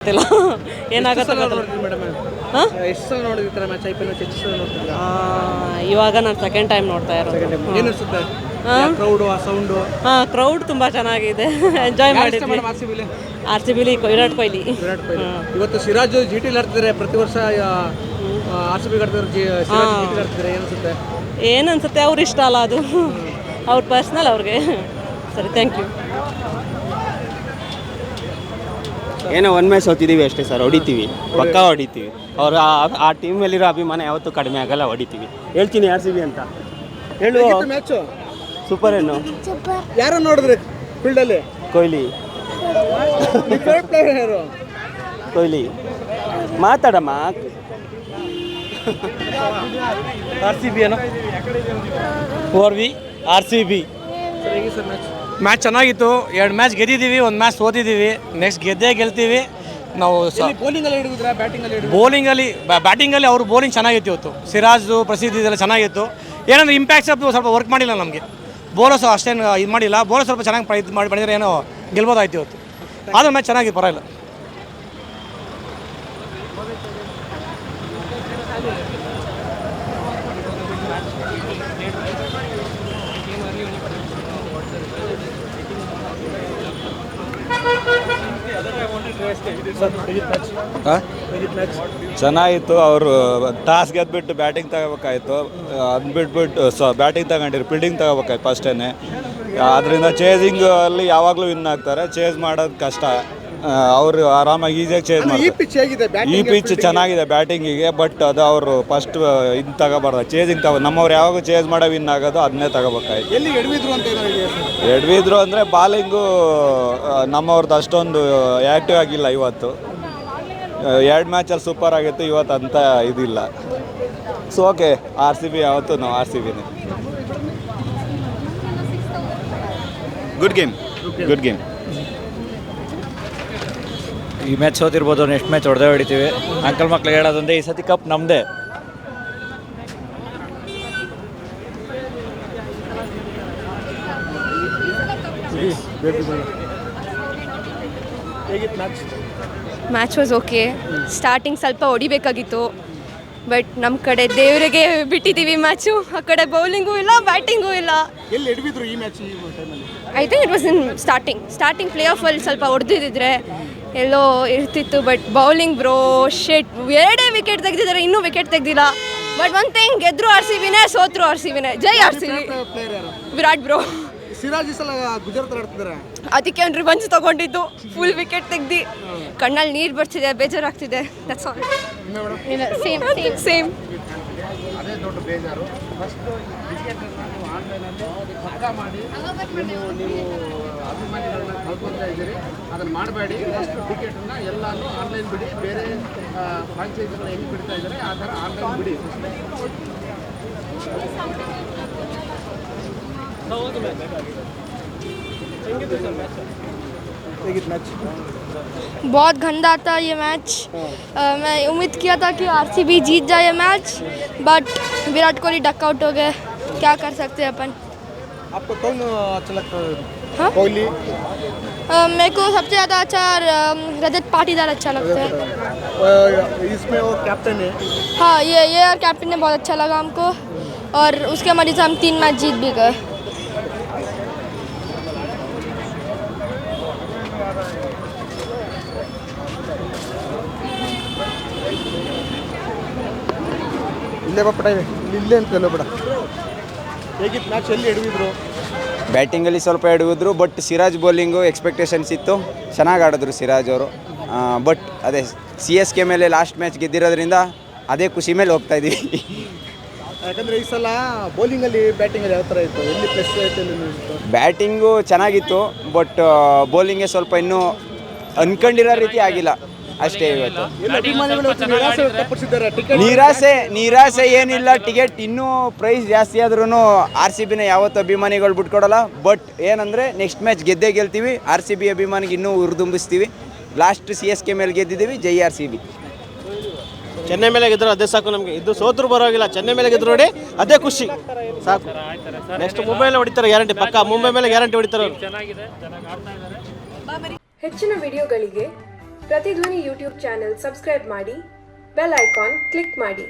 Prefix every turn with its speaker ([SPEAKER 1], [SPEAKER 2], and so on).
[SPEAKER 1] ಗೊತ್ತಿಲ್ಲ ಏನಾಗುತ್ತೆ
[SPEAKER 2] ಮೇಡಮ್ ಎಷ್ಟು ಸಲ ನೋಡಿರ್ತಾರೆ ಮ್ಯಾಚ್ ಐ ಪಿ ಎಲ್ ಎಷ್ಟು ಸಲ ನೋಡ್ತಿಲ್ಲ
[SPEAKER 1] ಇವಾಗ ನಾನು ಸೆಕೆಂಡ್ ಟೈಮ್ ನೋಡ್ತಾ ಇರೋದು.
[SPEAKER 2] ಏನು ಅನ್ಸುತ್ತೆ ಕ್ರೌಡು ಆ ಸೌಂಡು
[SPEAKER 1] ಕ್ರೌಡ್ ತುಂಬ ಚೆನ್ನಾಗಿದೆ, ಎಂಜಾಯ್ ಮಾಡಿದ್ವಿ. ಆರ್ ಸಿ ಬಿಲಿ ವಿರಾಟ್ ಕೊಹ್ಲಿ.
[SPEAKER 2] ಇವತ್ತು ಸಿರಾಜ್ ಜಿ ಟಿಲಿ ಆಡ್ತಿದ್ದಾರೆ, ಪ್ರತಿ ವರ್ಷ ಆರ್ ಸಿ ಬಿ ಆಡ್ತಿದ್ದಾರೆ, ಏನು
[SPEAKER 1] ಏನನ್ಸುತ್ತೆ ಅವ್ರು ಇಷ್ಟ ಅಲ್ಲ, ಅದು ಅವ್ರ ಪರ್ಸ್ನಲ್ ಅವ್ರಿಗೆ. ಸರಿ, ಥ್ಯಾಂಕ್ ಯು.
[SPEAKER 3] ಏನೋ ಒಂದು ಮ್ಯಾಚ್ ಹೊತ್ತಿದ್ದೀವಿ ಅಷ್ಟೇ ಸರ್, ಹೊಡಿತೀವಿ, ಪಕ್ಕಾ ಹೊಡಿತೀವಿ. ಅವ್ರು ಆ ಟೀಮ್ ಮೇಲಿರೋ ಅಭಿಮಾನ ಯಾವತ್ತೂ ಕಡಿಮೆ ಆಗಲ್ಲ, ಹೊಡಿತೀವಿ. ಹೇಳ್ತೀನಿ ಆರ್ ಸಿ ಬಿ ಅಂತ ಹೇಳು.
[SPEAKER 2] Match
[SPEAKER 3] super. ಏನು
[SPEAKER 2] ಯಾರು ನೋಡಿದ್ರಿ ಫೀಲ್ಡಲ್ಲಿ?
[SPEAKER 3] ಕೊಹ್ಲಿ.
[SPEAKER 2] ಫೇವರೇಟ್ ಪ್ಲೇಯರ್ ಯಾರು?
[SPEAKER 3] ಕೊಹ್ಲಿ. ಮಾತಾಡಮ್ಮ.
[SPEAKER 4] ಆರ್ ಸಿ ಬಿ ಏನೋ 4-ವಿ ಆರ್ ಸಿ ಬಿ. ಮ್ಯಾಚ್ ಚೆನ್ನಾಗಿತ್ತು. 2 ಮ್ಯಾಚ್ ಗೆದ್ದಿದ್ದೀವಿ, 1 ಮ್ಯಾಚ್ ಸೋತಿದ್ದೀವಿ. ನೆಕ್ಸ್ಟ್ ಗೆಲ್ತೀವಿ ನಾವು. ಬ್ಯಾಟಿಂಗಲ್ಲಿ ಅವರು ಬೋಲಿಂಗ್ ಚೆನ್ನಾಗಿತ್ತು ಇವತ್ತು. ಸಿರಾಜು, ಪ್ರಸಿದ್ಧಿ ಇದೆಲ್ಲ ಚೆನ್ನಾಗಿತ್ತು. ಏನಂದ್ರೆ ಇಂಪ್ಯಾಕ್ಟ್ ಸ್ವಲ್ಪ ವರ್ಕ್ ಮಾಡಿಲ್ಲ ನಮಗೆ. ಬೋಲರ್ಸ್ ಅಷ್ಟೇನು ಇದು ಮಾಡಿಲ್ಲ. ಬೋಲರ್ ಸ್ವಲ್ಪ ಚೆನ್ನಾಗಿ ಇದು ಮಾಡಿದರೆ ಏನೋ ಗೆಲ್ಬೋದಾಯ್ತು ಇವತ್ತು. ಆದರೂ ಮ್ಯಾಚ್ ಚೆನ್ನಾಗಿ ಪರವಾಗಿಲ್ಲ.
[SPEAKER 5] ಚೆನ್ನಾಗಿತ್ತು. ಅವರು ಟಾಸ್ ಗೆದ್ಬಿಟ್ಟು ಬ್ಯಾಟಿಂಗ್ ತಗೋಬೇಕಾಯ್ತು, ಅದು ಬಿಟ್ಬಿಟ್ಟು ಬ್ಯಾಟಿಂಗ್ ತಗೊಂಡಿರು, ಫೀಲ್ಡಿಂಗ್ ತಗೋಬೇಕಾಯ್ತು ಫಸ್ಟೇ. ಅದರಿಂದ ಚೇಸಿಂಗ್ ಅಲ್ಲಿ ಯಾವಾಗಲೂ ವಿನ್ ಆಗ್ತಾರೆ. ಚೇಸ್ ಮಾಡೋದು ಕಷ್ಟ. ಅವರು ಆರಾಮಾಗಿ ಈಸಿಯಾಗಿ ಚೇಸ್ ಮಾಡ್ತಾರೆ. ಈ ಪಿಚ್ ಚೆನ್ನಾಗಿದೆ ಬ್ಯಾಟಿಂಗಿಗೆ, ಬಟ್ ಅದು ಅವರು ಫಸ್ಟ್ ಇದು ತಗೋಬಾರ್ದು, ಚೇಸಿಂಗ್ ನಮ್ಮವ್ರು ಯಾವಾಗ ಚೇಸ್ ಮಾಡೋ ವಿನ್ ಆಗೋದು ಅದನ್ನೇ ತಗೋಬೇಕಾಯ್ತು. ಎಡ್ವಿದ್ರು ಅಂದರೆ ಬಾಲಿಂಗು ನಮ್ಮವ್ರದ್ದು ಅಷ್ಟೊಂದು ಆ್ಯಕ್ಟಿವ್ ಆಗಿಲ್ಲ ಇವತ್ತು. 2 ಮ್ಯಾಚಲ್ಲಿ ಸೂಪರ್ ಆಗಿತ್ತು, ಇವತ್ತು ಅಂತ ಇದಿಲ್ಲ. So okay, R C B ಯಾವತ್ತು ನಾವು ಆರ್ ಸಿ ಬಿನೇ. Good game.
[SPEAKER 6] ಈ ಮ್ಯಾಚ್ ಸೋತಿರ್ಬೋದು, ನೆಕ್ಸ್ಟ್ ಮ್ಯಾಚ್ ಹೊಡೆದೇ ಹೊಡಿತೀವಿ. ಅಂಕಲ್ ಮಕ್ಳಿಗೆ ಹೇಳೋದಂದ್ರೆ ಈ ಸತಿ ಕಪ್ ನಮ್ಮದೇ.
[SPEAKER 7] Match was okay. ಸ್ಟಾರ್ಟಿಂಗ್ ಸ್ವಲ್ಪ ಹೊಡಿಬೇಕಾಗಿತ್ತು, ಬಟ್ ನಮ್ಮ ಕಡೆ ದೇವರಿಗೆ ಬಿಟ್ಟಿದ್ದೀವಿ ಮ್ಯಾಚು. ಆ ಕಡೆ ಬೌಲಿಂಗೂ ಇಲ್ಲ, ಬ್ಯಾಟಿಂಗೂ ಇಲ್ಲ. I think it was in starting play ಆಫಲ್ಲಿ ಸ್ವಲ್ಪ ಹೊಡೆದಿದ್ದಿದ್ರೆ ಎಲ್ಲೋ ಇರ್ತಿತ್ತು. ಬಟ್ ಬೌಲಿಂಗ್ ಬ್ರೋ ಶೆಟ್, 2 ವಿಕೆಟ್ ತೆಗೆದಿದ್ದಾರೆ, ಇನ್ನೂ ವಿಕೆಟ್ ತೆಗೆದಿಲ್ಲ. ಬಟ್ ಒನ್ ಥಿಂಗ್, ಗೆದ್ರು ಆರ್ ಸಿ ಬಿನೇ, ಸೋತ್ರು ಆರ್ ಸಿ ಬಿನೇ. ಜೈ R C B. Virat bro.
[SPEAKER 2] Siraj ಸಲ ಗುಜರಾತ್ ಆಡ್ತಿದ್ದಾರೆ,
[SPEAKER 7] ಅದಕ್ಕೆ ಅವ್ನು ರಿವಂಜ್ ತಗೊಂಡಿದ್ದು. ಫುಲ್ ವಿಕೆಟ್ ತೆಗ್ದು ಕಣ್ಣಲ್ಲಿ ನೀರು ಬರ್ತಿದೆ, ಬೇಜಾರಾಗ್ತಿದೆ. That's all. ಸೇಮ್
[SPEAKER 2] ಅದೇ ದೊಡ್ಡ ಬೇಜಾರು. ಫಸ್ಟ್ ನೀವು ಅಭಿಮಾನಿಗಳನ್ನ ಕಳ್ಕೊತಾ ಇದ್ದೀರಿ, ಅದನ್ನು ಮಾಡಬೇಡಿ. ಫಸ್ಟ್ ಟಿಕೆಟನ್ನು ಎಲ್ಲನೂ ಆನ್ಲೈನ್ ಬಿಡಿ. ಬೇರೆ ಫ್ರಾಂಚೈಸಿಗಳು ಹೆಂಗೆ ಬಿಡ್ತಾ ಇದ್ದಾರೆ ಆ ಥರ ಆನ್ಲೈನ್ ಬಿಡಿ.
[SPEAKER 7] बहुत गंदा था ये मैच. मैं उम्मीद किया था कि आरसीबी जीत जाए ये match, but Virat Kohli duck out हो गए. क्या कर सकते हैं अपन.
[SPEAKER 2] आपको कौन अच्छा लगता है?
[SPEAKER 7] हाँ?
[SPEAKER 2] कोहली.
[SPEAKER 7] मेरे को सबसे ज़्यादा अच्छा रजत पाटीदार अच्छा लगता है.
[SPEAKER 2] इसमें वो कैप्टन है.
[SPEAKER 7] हाँ, ये और कैप्टन ने बहुत अच्छा लगा हमको, और उसके वजह से हम 3 मैच जीत भी गए.
[SPEAKER 2] ಇಲ್ಲೇ ಬಾ ಇಲ್ಲೇ ಅಂತ ಬೇಡ. ಹೇಗಿತ್ತು ಮ್ಯಾಚ್? ಎಲ್ಲಿ ಎಡವಿದ್ರು?
[SPEAKER 3] ಬ್ಯಾಟಿಂಗಲ್ಲಿ ಸ್ವಲ್ಪ ಎಡವಿದ್ರು, ಬಟ್ ಸಿರಾಜ್ ಬೌಲಿಂಗು ಎಕ್ಸ್ಪೆಕ್ಟೇಷನ್ಸ್ ಇತ್ತು. ಚೆನ್ನಾಗಿ ಆಡಿದ್ರು ಸಿರಾಜ್ ಅವರು. ಬಟ್ ಅದೇ CSK ಮೇಲೆ ಲಾಸ್ಟ್ ಮ್ಯಾಚ್ ಗೆದ್ದಿರೋದ್ರಿಂದ ಅದೇ ಖುಷಿ ಮೇಲೆ ಹೋಗ್ತಾ ಇದ್ದೀವಿ.
[SPEAKER 2] ಯಾಕಂದರೆ ಈ ಸಲ ಬೌಲಿಂಗಲ್ಲಿ ಬ್ಯಾಟಿಂಗಲ್ಲಿ ಯಾವ ಥರ ಇತ್ತು? ಎಲ್ಲಿ ಪ್ಲಸ್ ಆಯಿತು?
[SPEAKER 3] ಬ್ಯಾಟಿಂಗು ಚೆನ್ನಾಗಿತ್ತು, ಬಟ್ ಬೌಲಿಂಗ್ಗೆ ಸ್ವಲ್ಪ ಇನ್ನೂ ಅನ್ಕೊಂಡಿರೋ ರೀತಿ ಆಗಿಲ್ಲ ಅಷ್ಟೇ. ಇವತ್ತು ನಿರಾಸೆ ಏನಿಲ್ಲ. ಟಿಕೆಟ್ ಇನ್ನೂ ಪ್ರೈಸ್ ಜಾಸ್ತಿ ಆದ್ರೂ ಆರ್ ಸಿ ಬಿನ ಯಾವತ್ತು ಅಭಿಮಾನಿಗಳು ಬಿಟ್ಕೊಡಲ್ಲ. ಬಟ್ ಏನಂದರೆ ನೆಕ್ಸ್ಟ್ ಮ್ಯಾಚ್ ಗೆದ್ದೇ ಗೆಲ್ತೀವಿ. ಆರ್ ಸಿ ಬಿ ಅಭಿಮಾನಿಗೆ ಇನ್ನೂ ಹುರಿದುಂಬಿಸ್ತೀವಿ. ಲಾಸ್ಟ್ CSK ಮೇಲೆ ಗೆದ್ದಿದ್ದೀವಿ. ಜೈ ಆರ್ ಸಿ ಬಿ.
[SPEAKER 4] ಚೆನ್ನೈ ಮೇಲೆ ಗೆದ್ರು ಅದೇ ಸಾಕು ನಮಗೆ. ಇದು ಸೋತ್ರು ಬರೋಗಿಲ್ಲ, ಚೆನ್ನೈ ಮೇಲೆ ಗೆದ್ರು ನೋಡಿ ಅದೇ ಖುಷಿ ಸಾಕು. ನೆಕ್ಸ್ಟ್ ಮುಂಬೈಲೇ ಹೊಡಿತಾರೆ ಗ್ಯಾರಂಟಿ, ಪಕ್ಕ ಮುಂಬೈ ಮೇಲೆ ಗ್ಯಾರಂಟಿ ಹೊಡಿತಾರೆ.
[SPEAKER 8] ಹೆಚ್ಚಿನ ವಿಡಿಯೋಗಳಿಗೆ ಪ್ರತಿಧ್ವನಿ ಯೂಟ್ಯೂಬ್ ಚಾನೆಲ್ ಸಬ್ಸ್ಕ್ರೈಬ್ ಮಾಡಿ, ಬೆಲ್ ಐಕಾನ್ ಕ್ಲಿಕ್ ಮಾಡಿ.